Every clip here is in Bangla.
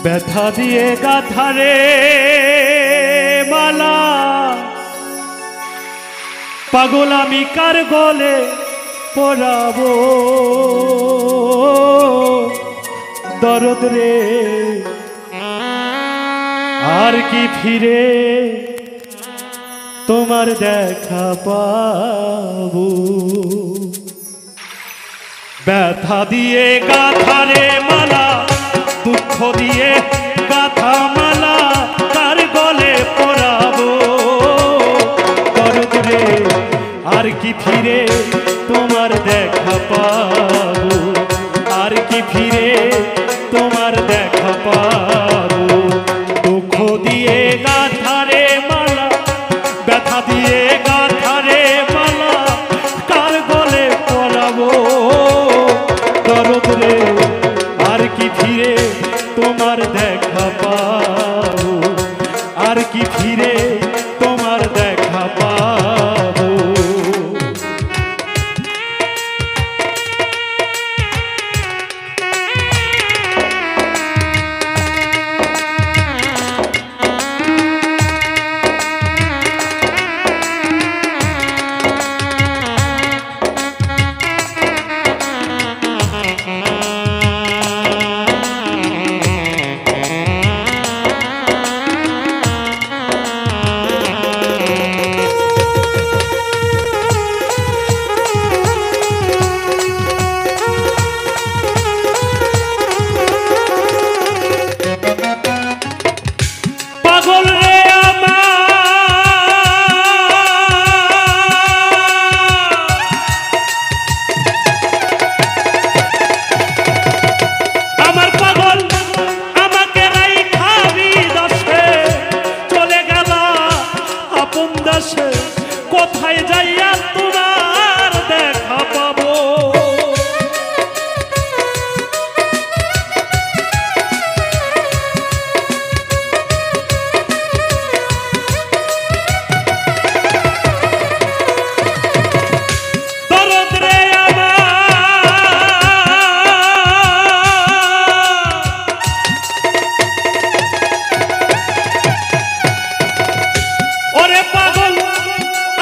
ব্যথা দিয়ে গাথারে মালা পাগল আমি কার গলে পরাবো দরদ রে আর কি ফিরে তোমার দেখা পাবো ব্যথা দিয়ে গাথারে মালা দুঃখ দিয়ে গাথা মালা কার গলে পরাবো দরদ রে আর কি ফিরে তোমার দেখা পাবো আর কি ফিরে তোমার দেখা পাবো দুঃখ দিয়ে গাথারে মালা ব্যথা দিয়ে গাথারে মালা কার গলে পরাবো দরদ রে আর কি ফিরে তোমার দেখা পাবো আর কি ফিরে তোমার দেখা পাবো কোথায় যাইয়া তোমার দেখা পাবো দরদ রে ওরে পাগল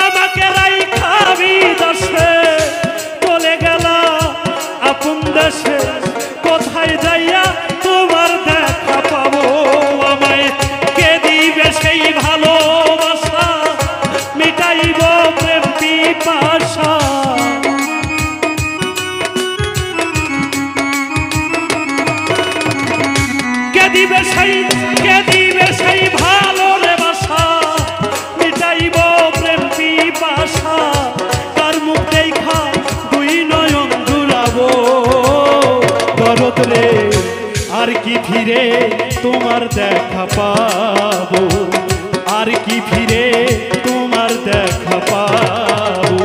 আমাকে রাইখা বিদেশে চলে গেল আপন দেশে কোথায় যাইয়া তোমার দেখা পাবো আমায় কে দিবে সেই ভালোবাসা মিটাইব প্রেম পিপাসা কে দিবে সেই ভালো রে বাসা মিটাইব প্রেম পিপাসা তার মুখ দেখা দুই নয়ন জুড়াবো দরদ রে আর কি ফিরে তোমার দেখা পাবো আর কি ফিরে তোমার দেখা পাবো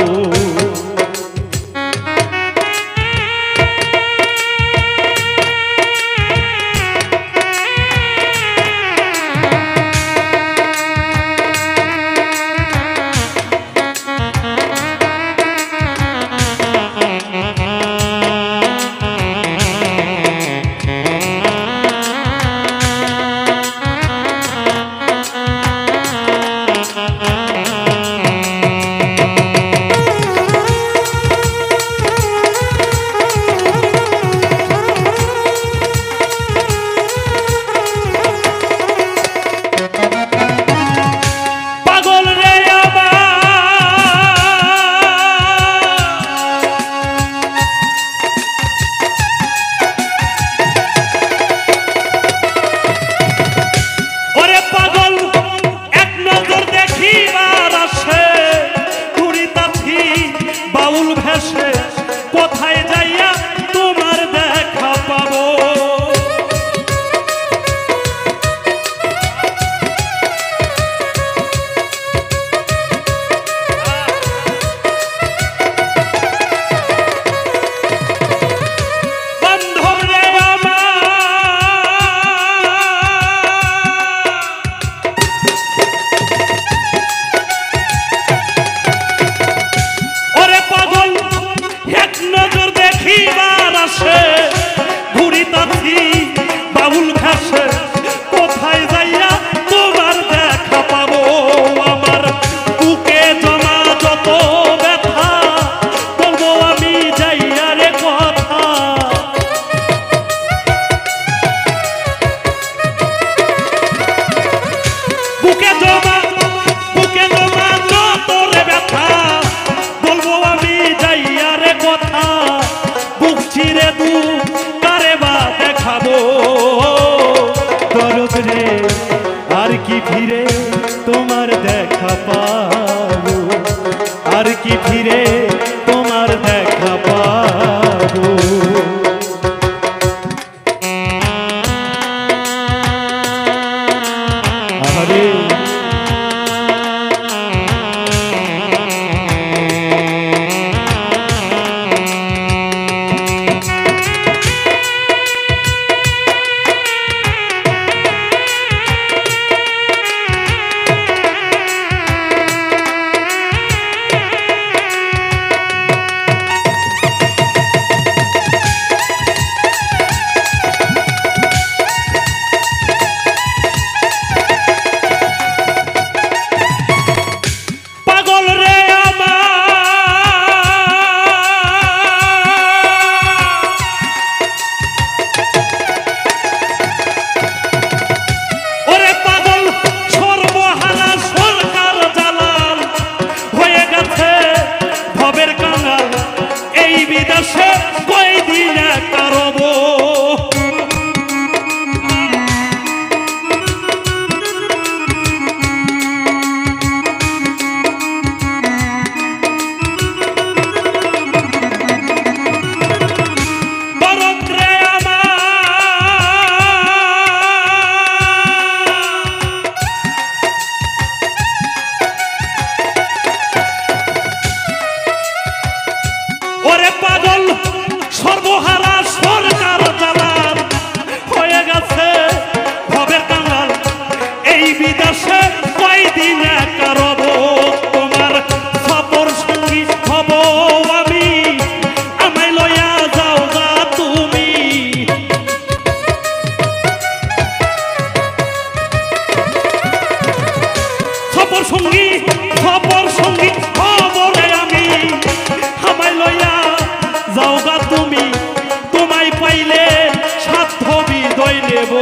দেব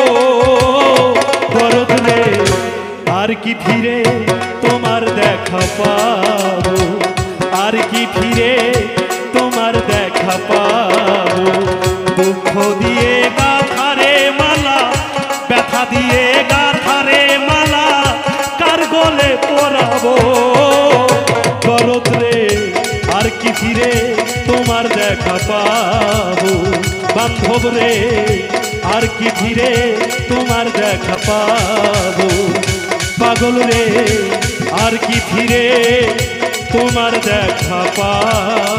দরদ রে আর কি ফিরে তোমার দেখা পাবো আর কি ফিরে তোমার দেখা পাবো দুঃখ দিয়ে গাথারে মালা ব্যথা দিয়ে গাথারে মালা কার গলে পরাবো দরদ রে আর কি ফিরে তোমার দেখা পাবো বান্ধব রে আর কি ফিরে তোমার দেখা পাবো পাগল রে আর কি ফিরে তোমার দেখা পাবো